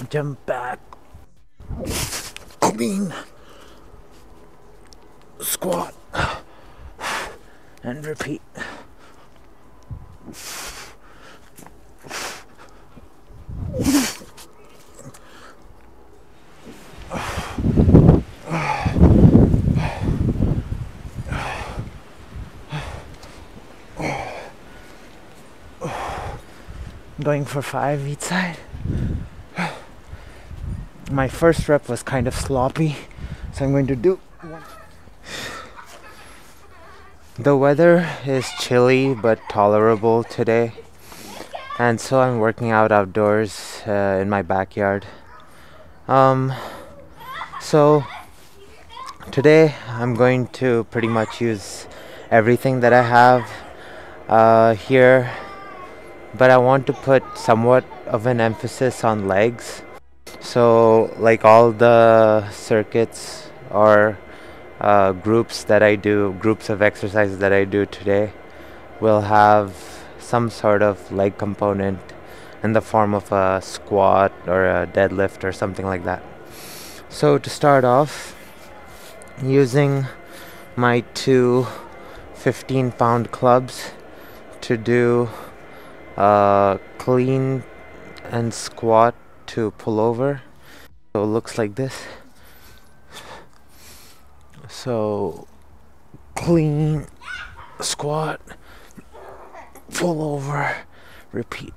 jump back, clean, squat, and repeat. Going for 5 each side. My first rep was kind of sloppy, so I'm going to do one. The weather is chilly but tolerable today, and so I'm working out outdoors in my backyard. So today I'm going to pretty much use everything that I have here, but I want to put somewhat of an emphasis on legs. So like all the circuits or groups of exercises that I do today will have some sort of leg component in the form of a squat or a deadlift or something like that. So to start off, using my two 15-pound clubs to do clean and squat to pullover. So it looks like this. So clean, squat, pullover, repeat.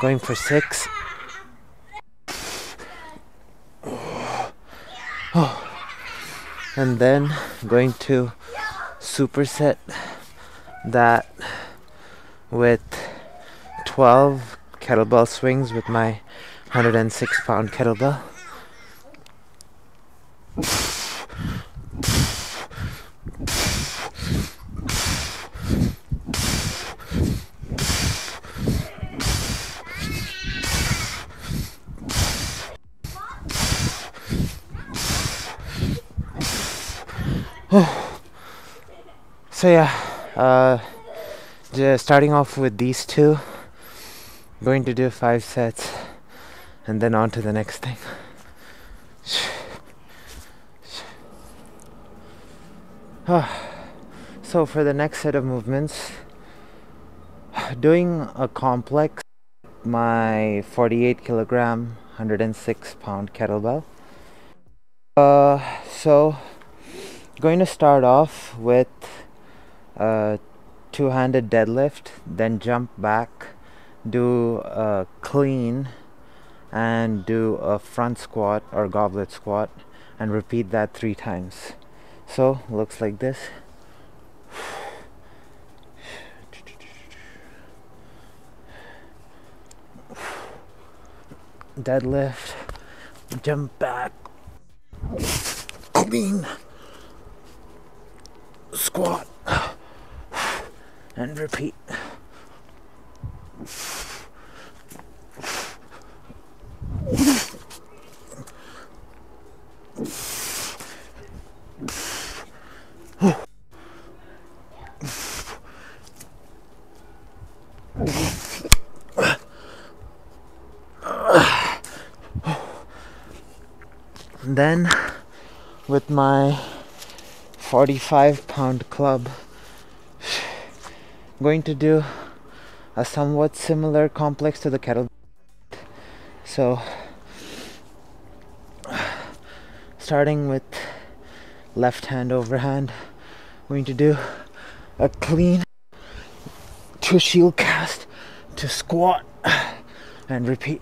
Going for 6. And then going to superset that with 12 kettlebell swings with my 106-pound kettlebell. So yeah, just starting off with these two, going to do 5 sets and then on to the next thing. So for the next set of movements, doing a complex, my 48 kilogram 106-pound kettlebell. So going to start off with a two-handed deadlift, then jump back, do a clean, and do a front squat or goblet squat, and repeat that 3 times. So looks like this. Deadlift, jump back, clean, squat, and repeat. Then with my 45-pound club, I'm going to do a somewhat similar complex to the kettlebell. So starting with left hand overhand, I'm going to do a clean to shield cast to squat and repeat.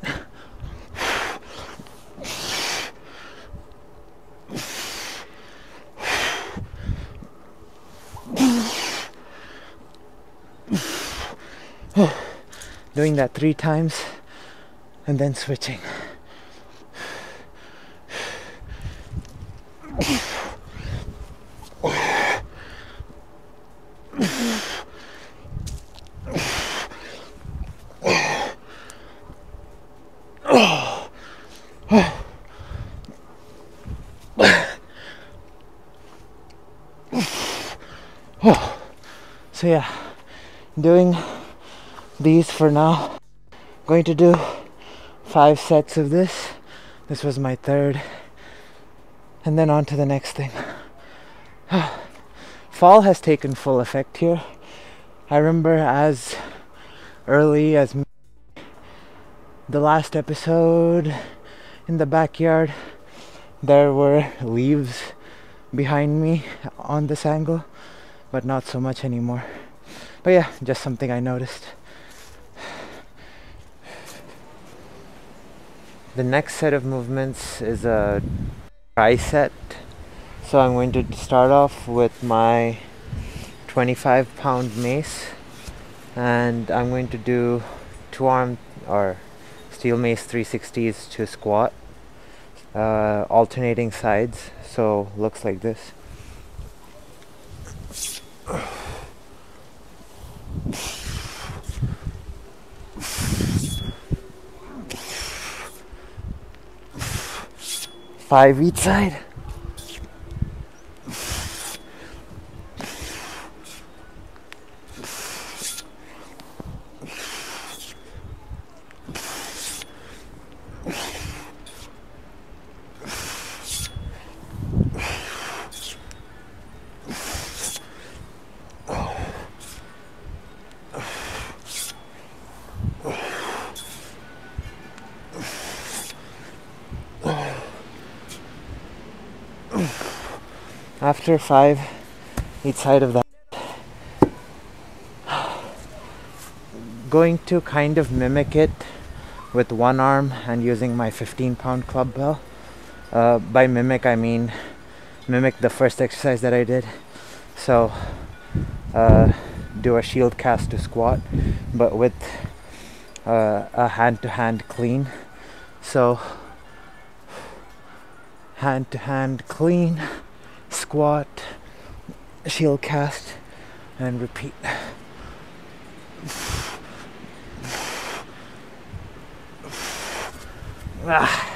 Doing that 3 times and then switching. Oh. So yeah, doing these for now. Going to do 5 sets of this. This was my third. And then on to the next thing. Fall has taken full effect here. I remember as early as the last episode in the backyard, there were leaves behind me on this angle, but not so much anymore. But yeah, just something I noticed. The next set of movements is a tricep. So I'm going to start off with my 25-pound mace, and I'm going to do 2-arm or steel mace 360s to squat, alternating sides, so looks like this. Five each side. After 5 each side of that, going to kind of mimic it with one arm and using my 15-pound clubbell. By mimic I mean mimic the first exercise that I did. So do a shield cast to squat, but with a hand-to-hand clean. So hand-to-hand clean, squat, shield cast, and repeat. Ah.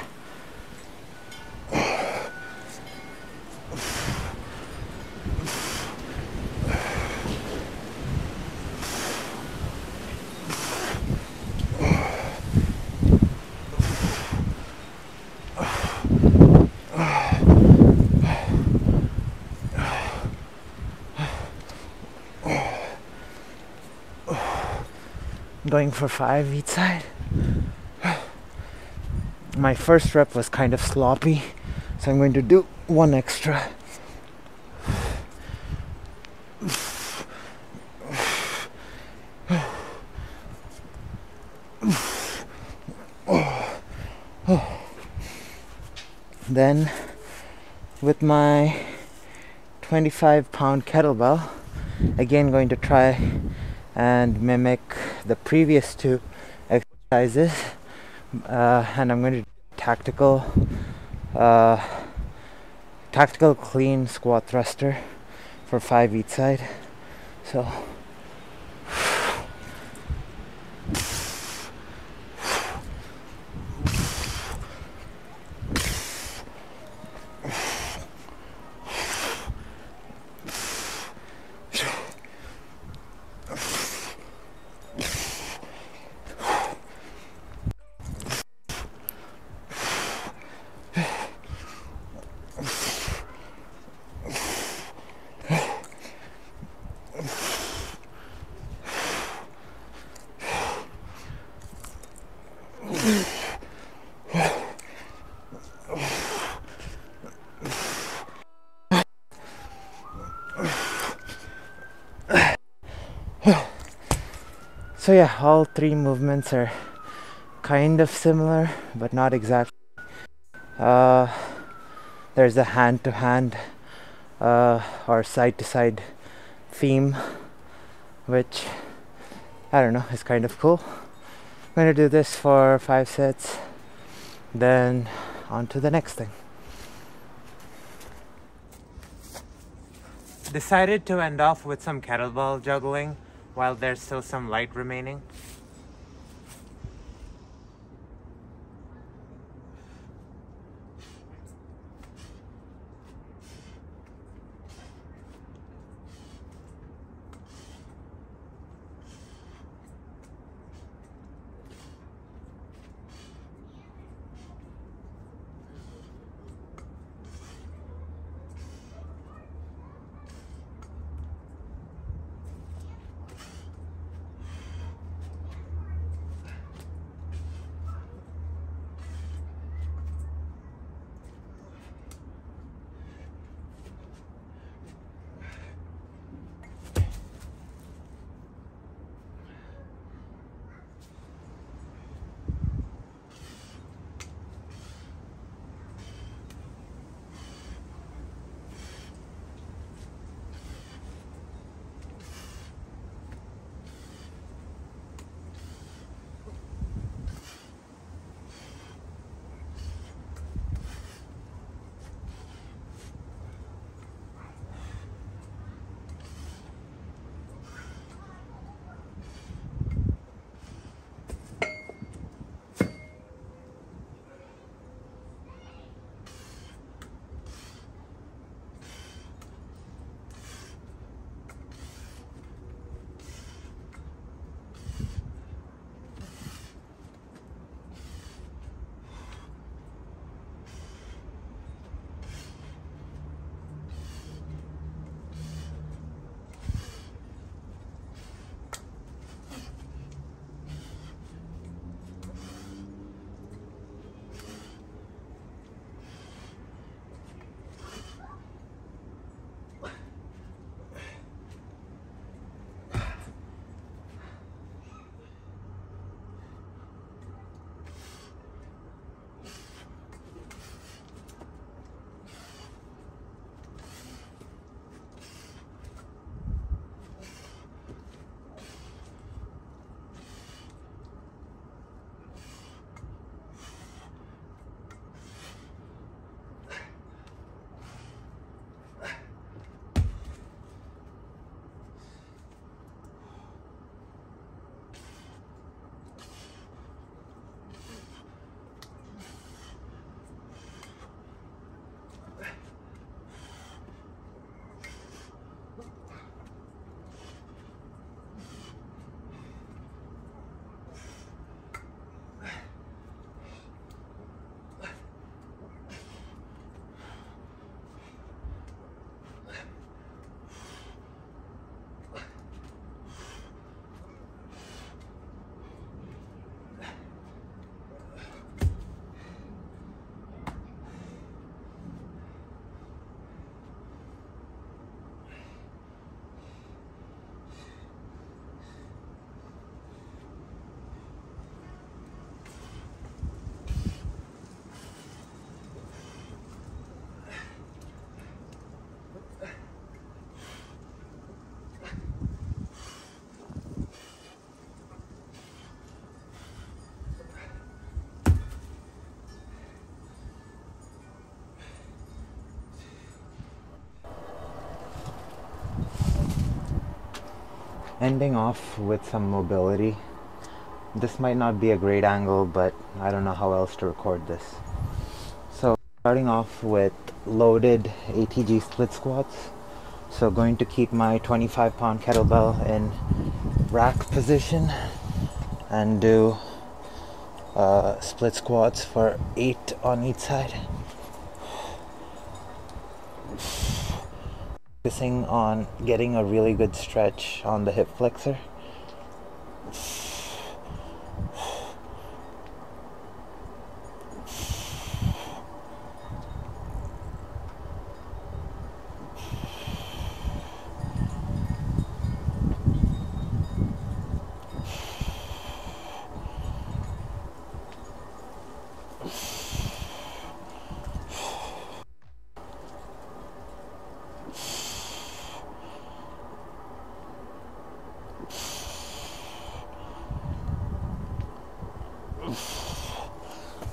Going for 5 each side. My first rep was kind of sloppy, so I'm going to do 1 extra. Then with my 25-pound kettlebell, again going to try and mimic the previous 2 exercises, and I'm going to do tactical clean squat thruster for 5 each side. So So yeah, all 3 movements are kind of similar, but not exactly. There's a hand-to-hand or side-to-side theme, which I don't know, is kind of cool. I'm gonna do this for 5 sets, then on to the next thing. Decided to end off with some kettlebell juggling while there's still some light remaining. ending off with some mobility. This might not be a great angle, but I don't know how else to record this. So starting off with loaded ATG split squats. So going to keep my 25-pound kettlebell in rack position and do split squats for 8 on each side. Focusing on getting a really good stretch on the hip flexor.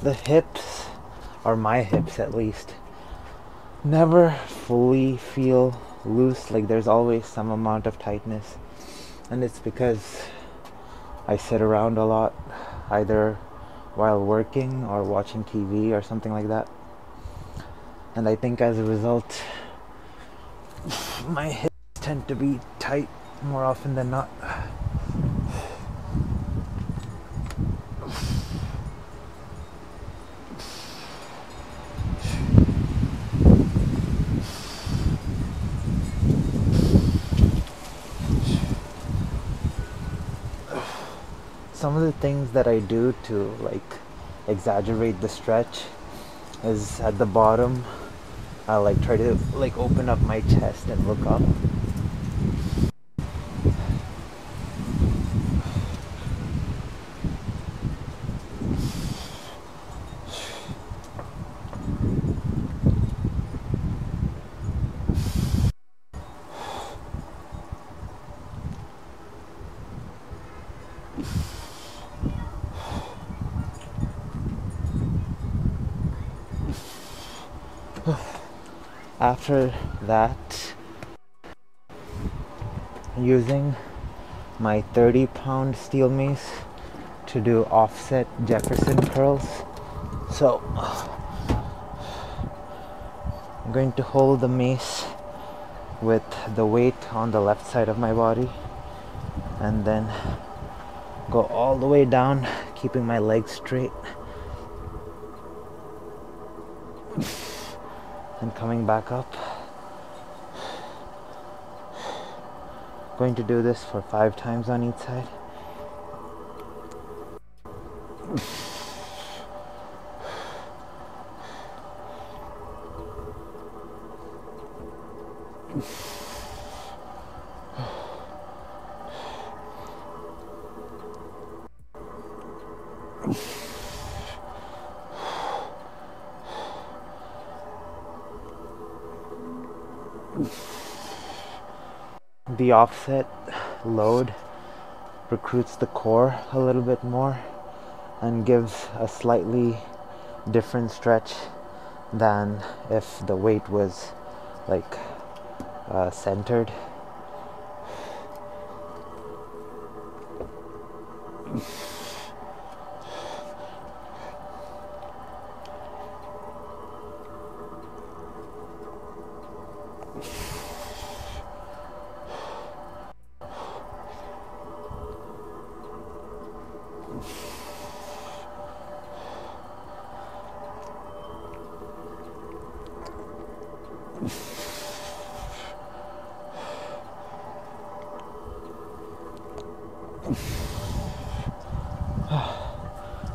The hips, or my hips at least, never fully feel loose. Like there's always some amount of tightness, and it's because I sit around a lot, either while working or watching TV or something like that. And I think as a result, my hips tend to be tight more often than not. Some of the things that I do to like exaggerate the stretch is at the bottom I like try to like open up my chest and look up. After that, using my 30-pound steel mace to do offset Jefferson curls. So I'm going to hold the mace with the weight on the left side of my body and then go all the way down, keeping my legs straight and coming back up. Going to do this for 5 times on each side. The offset load recruits the core a little bit more and gives a slightly different stretch than if the weight was like centered.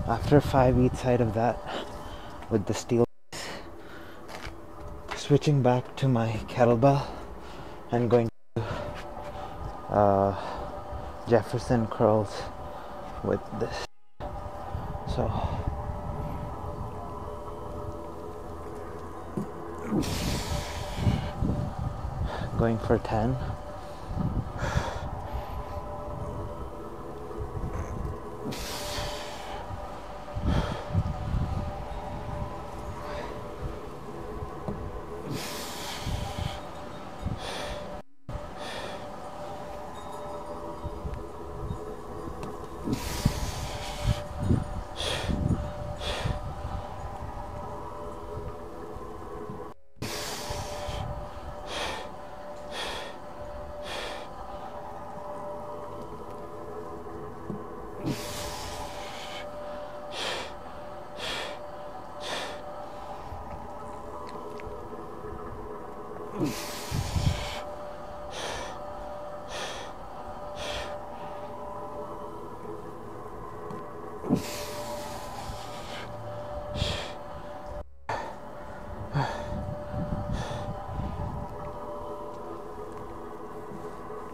After 5 each side of that with the steel, switching back to my kettlebell and going to Jefferson curls with this. So going for 10.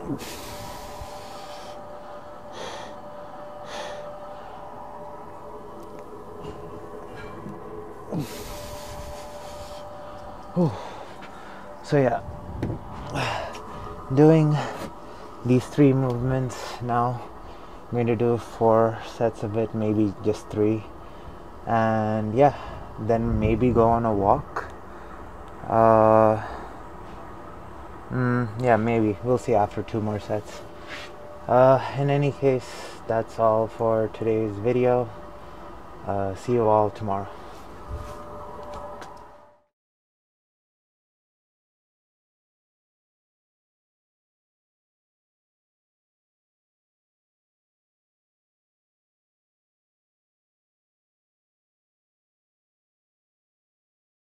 So yeah, doing these 3 movements now. I'm going to do 4 sets of it, maybe just 3, and yeah, then maybe go on a walk. Yeah, maybe we'll see after 2 more sets. In any case, that's all for today's video. See you all tomorrow.